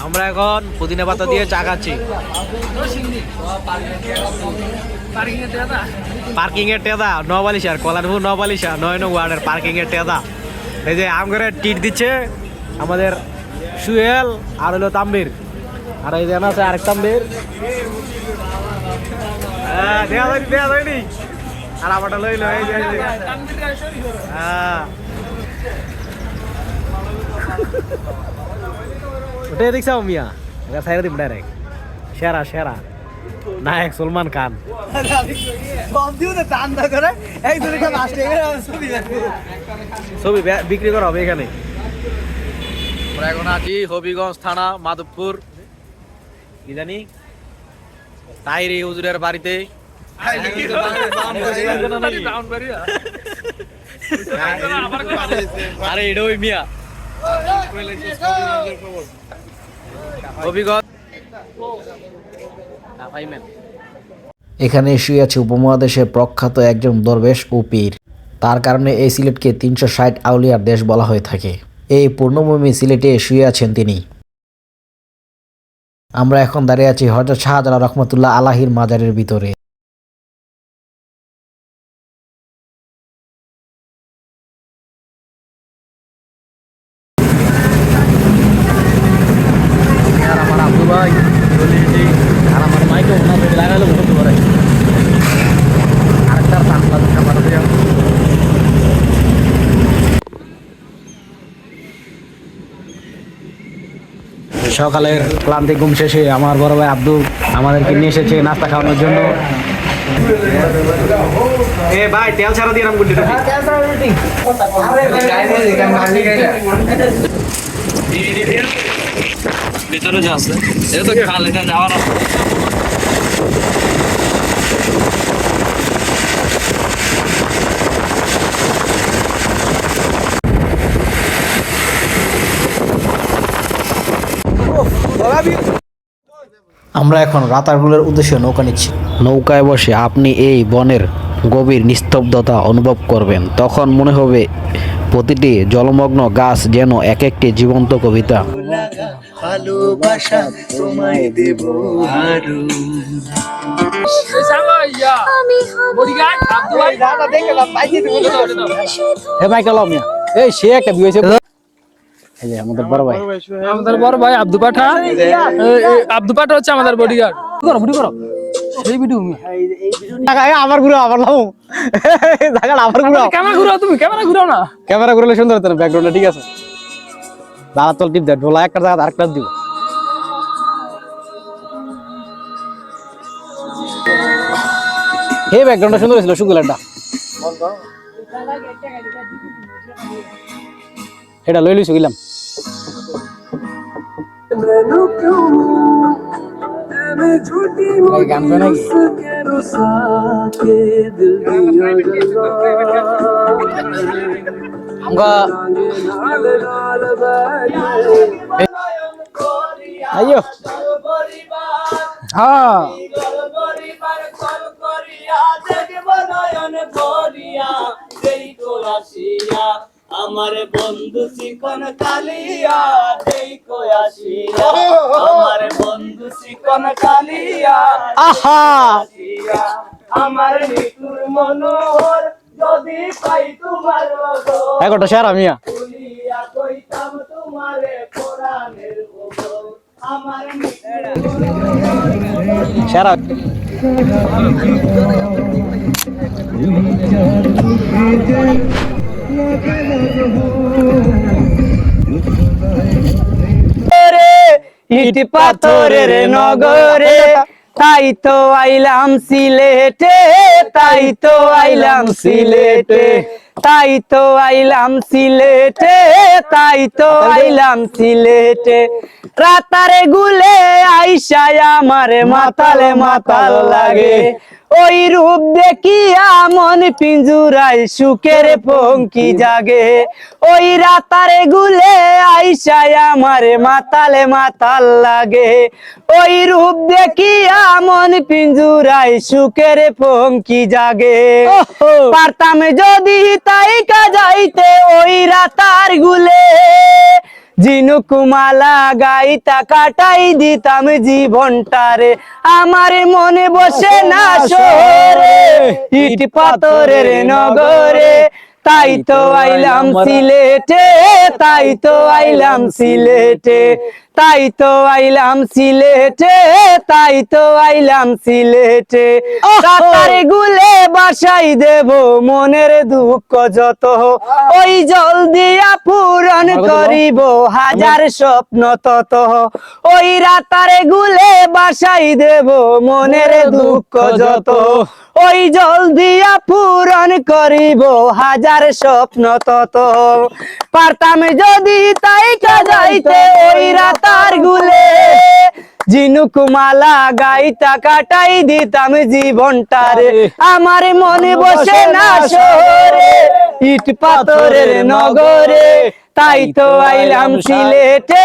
আমরা এখন পুদিনা পাতা দিয়ে চা খাচ্ছি। পার্কিং এর টেদা নবালিশার কলারপুর নবালিশা 9 নং ওয়ার্ডের পার্কিং এর টেদা। এই যে আম করে টিট দিচ্ছে আমাদের সুহেল আর হলো তাম্বির, আর এই যে আছে আরেক তাম্বির। দেয়া যায়নি আর আমারটা লইল এই যে ওটাই দেখছ মিয়া, এটা সাইরা দিম ডাইরেক্ট। সেরা সেরা নায়ক সলমান খান। ছবি বিক্রি করা হবে এখানে। আমরা এখন আছি হবিগঞ্জ থানা মাধবপুর কি জানি তাইরি হুজুরের বাড়িতে। আরে এটা ওই মিয়া হবিগঞ্জ। এখানে শুয়ে আছে উপমহাদেশের প্রখ্যাত একজন দরবেশ ও পীর। তার কারণে এই সিলেটকে 360 আউলিয়ার দেশ বলা হয়ে থাকে। এই পূর্ণভূমি সিলেটে শুয়ে আছেন তিনি। আমরা এখন দাঁড়িয়ে আছি হযরত শাহজালাল রহমতুল্লাহ আলাহির মাজারের ভিতরে। আমার আব্দু ভাই আর আমার মাইকে লাগাইলে বলতে পারে আরেকটার সকালের ক্লান্তি ঘুম শেষে আমার বড় ভাই আব্দু আমাদেরকে নিয়ে এসেছে নাস্তা খাওয়ানোর জন্য। এ ভাই তেল ছাড়া দিয়ে রাম গুলি ভিতরে যা আছে এটা তো খালে না যাওয়ার। আমরা এখন রাতারগুলের উদ্দেশ্যে নৌকা নিচ্ছি। নৌকায় বসে আপনি এই বনের গভীর নিস্তব্ধতা অনুভব করবেন। তখন মনে হবে প্রতিটি জলমগ্ন গাছ যেন এক একটি জীবন্ত কবিতা। ভালোবাসা তোমায় দেব আরো। এই সে একটা বিয়েছে আমাদের বড় ভাই আব্দু পাঠা। আব্দু পাঠা হচ্ছে আমাদের বডিগার্ড। করো এই ভিডিও আবার ঘুরো আবার লাও আবার ঘুরো। ক্যামেরা ঘুরো, তুমি ক্যামেরা ঘুরো না। ক্যামেরা ঘুরলে সুন্দর হতো না ব্যাকগ্রাউন্ডটা। ঠিক আছে দাঁড়া তল টিপ দেয় ঢোলা একটা জায়গা আরেকটা দিব। এই ব্যাকগ্রাউন্ডটা সুন্দর ছিল সুগুলাটা। এটা লই লইছো গিলাম। গান গায় নাকি? আইয়ো হ্যাঁ আমার বন্ধু চিকন কালিয়া দেখো আসিয়া, আমার বন্ধু চিকন কালিয়া আহা আমার নিতুর মনোহর যদি পাই তোমার একটা শেয়ার আমিয়া বলিয়া কইতাম তোমারে কোরআনের খবর। আমার শেয়ার ইট পাথরের নগরে তাই তো আইলাম সিলেটে, তাই তো আইলাম সিলেটে, তাই তো আইলাম সিলেটে, তাই তো আইলাম সিলেটে। রাতারে গুলে আইসায় আমার মাতালে মাতাল লাগে, ওই রূপ দেখিয়া মন পিঞ্জুরাই সুখের পঙ্কি জাগে। ওই রাতারে গুলে আইসায় আমার মাতালে মাতাল লাগে, ওই রূপ দেখিয়া মন পিঞ্জুরাই সুখের পঙ্কি জাগে। পারতাম যদি তাই যাইতে ওই রাতার গুলে, জিনুকুমালা গাইতা কাটাই দিতাম জীবনটারে, আমার মনে বসে না শহরে, ইট পাথরের নগরে, তাই তো আইলাম সিলেটে, তাই তো আইলাম সিলেটে, তাই তো আইলাম সিলেটে, তাই তো আইলাম সিলেটে। রাতারে গুলে বাসাই দেব মনের দুঃখ যত, ওই জল দিয়া পূরণ করিব হাজার স্বপ্ন তত, ওই রাতারে গুলে বাসাই দেব মনের দুঃখ যত, ওই জল দিয়া পূরণ করিব হাজার স্বপ্ন তত। পারতাম যদি তাই যাইতে ওই রাতার গুলে, জিনুকুমালা গাইতা কাটাই দিতাম জীবনটারে, আমার মনে বসে না শহরে, ইট পাথরের নগরে, তাই তো আইলাম সিলেটে,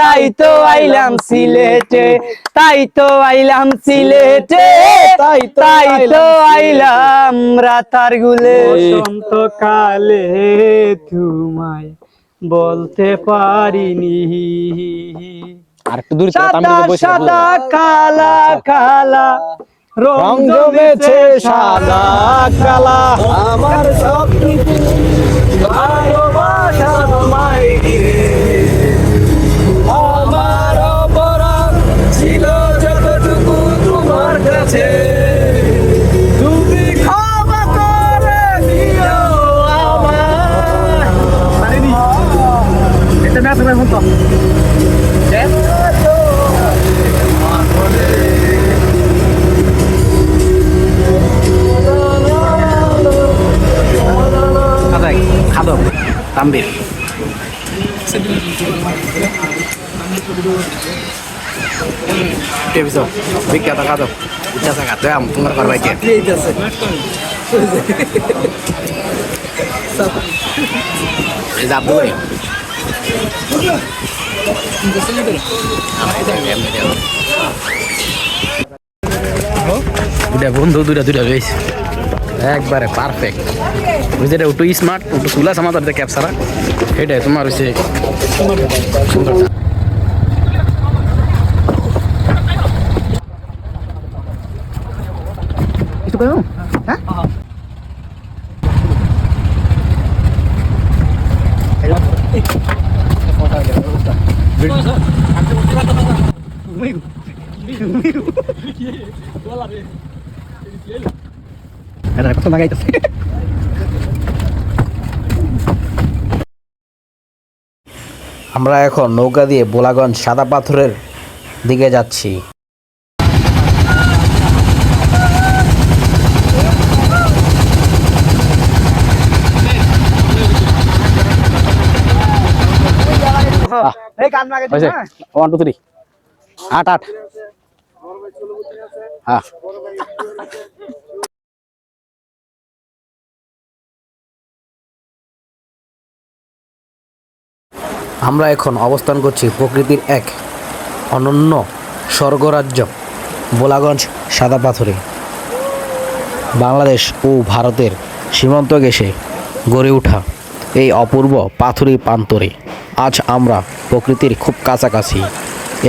তাই তো আইলাম সিলেটে, তাই তো আইলাম সিলেটে, তাই তো আইলাম রাতার গুলে। বসন্ত কালে তোমায় বলতে পারিনি, আর একটু দূর সাদা সাদা কালা কালা রং জমেছে সাদা কালা, আমার সব কিছু ভালোবাসা তোমায় ঘিরে, আমার অপরাধ ছিল যতটুকু তোমার কাছে, তুমি ক্ষমা করে দিও আমায়। এটা না তুমি বলতো খাদো তাম্বির বিখ্যাত খাদো ইচ্ছা থাকা তুই তোমার ঘর বাইকে আব্দুল দুটা বন্ধু দুটা দুটা রয়েছে একবারে পারফেক্ট, বুঝলি ওটু স্মার্ট ওটু তুলাস আমাদের ক্যাপসারা, এটাই তোমার হচ্ছে সুন্দরতা। আমরা এখন নৌকা দিয়ে বোলাগঞ্জ সাদা পাথরের দিকে যাচ্ছি। ওয়ান টু থ্রি আট আট হ্যাঁ আমরা এখন অবস্থান করছি প্রকৃতির এক অনন্য স্বর্গরাজ্য বোলাগঞ্জ সাদা পাথরে, বাংলাদেশ ও ভারতের সীমান্ত ঘেঁষে গড়ে ওঠা এই অপূর্ব পাথুরি প্রান্তরে আজ আমরা প্রকৃতির খুব কাছাকাছি।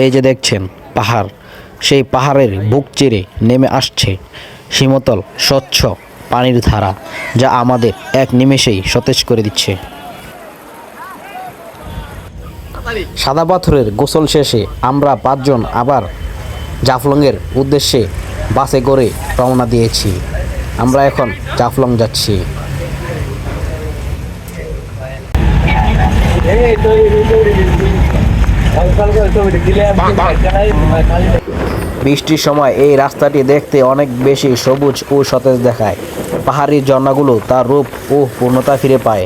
এই যে দেখছেন পাহাড়, সেই পাহাড়ের বুক চিরে নেমে আসছে সমতল স্বচ্ছ পানির ধারা, যা আমাদের এক নিমেষেই সতেজ করে দিচ্ছে। সাদা পাথরের গোসল শেষে আমরা পাঁচজন আবার জাফলংয়ের উদ্দেশ্যে বাসে করে রওনা দিয়েছি। আমরা এখন জাফলং যাচ্ছি। বৃষ্টির সময় এই রাস্তাটি দেখতে অনেক বেশি সবুজ ও সতেজ দেখায়। পাহাড়ি ঝর্ণাগুলো তার রূপ ও পূর্ণতা ফিরে পায়।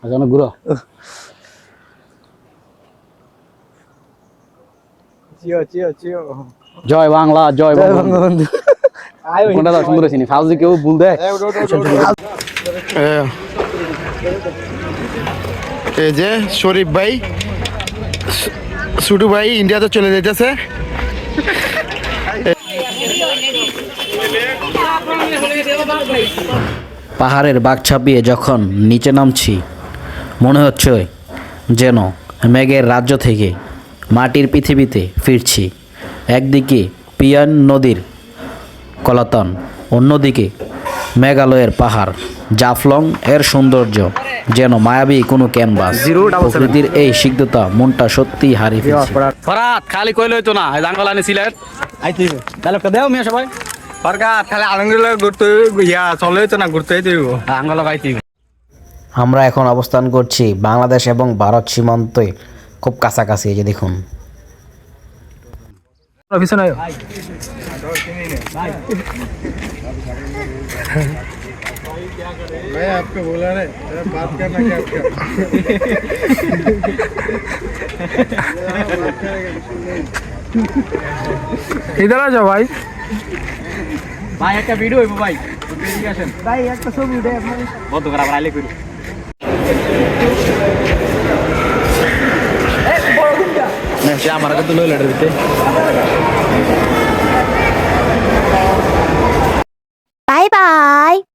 আচ্ছা অনেক ঘুরো। জয় বাংলা, জয় বঙ্গবন্ধু। কোনটা দাও সুন্দর চিনি ফাউজি কেউ ভুল দেয়। এই যে শরীফ ভাই, ছোটু ভাই ইন্ডিয়াতে চলে যেতেছে। পাহাড়ের বাঘ ছাপিয়ে যখন নিচে নামছি মনে হচ্ছে যেন মেঘের রাজ্য থেকে মাটির পৃথিবীতে ফিরছি। একদিকে পিয়ান নদীর কলাতন, অন্যদিকে মেঘালয়ের পাহাড় জাফলং এর সৌন্দর্য যেন মায়াবী কোনো ক্যানভাস। প্রকৃতির এই সিদ্ধতা মনটা সত্যি হারিয়ে ফেলছে। ফরাত খালি কইলে হইতো না, জাঙ্গল আনি সিলেট আইতিবে ডায়লগটা দেও মিয়া সবাই। ফরকাত খালি আলমগীর ঘুরতে ইয়া চলে তো না ঘুরতে দিব আঙ্গল গাইতিবে। আমরা এখন অবস্থান করছি বাংলাদেশ এবং ভারত সীমান্তে খুব কাছাকাছি। এই যে দেখুন, পিছনে আয়ো। भाई आपको बोला रे बात करना क्या आपका इधर आ जाओ भाई। ভাই একটা ভিডিও হইবো ভাই, এদিকে আসেন ভাই, একটা ছবি উঠে আপনার বন্ধ করা আইলে কইরো। আমার কাছে লইলে দিতে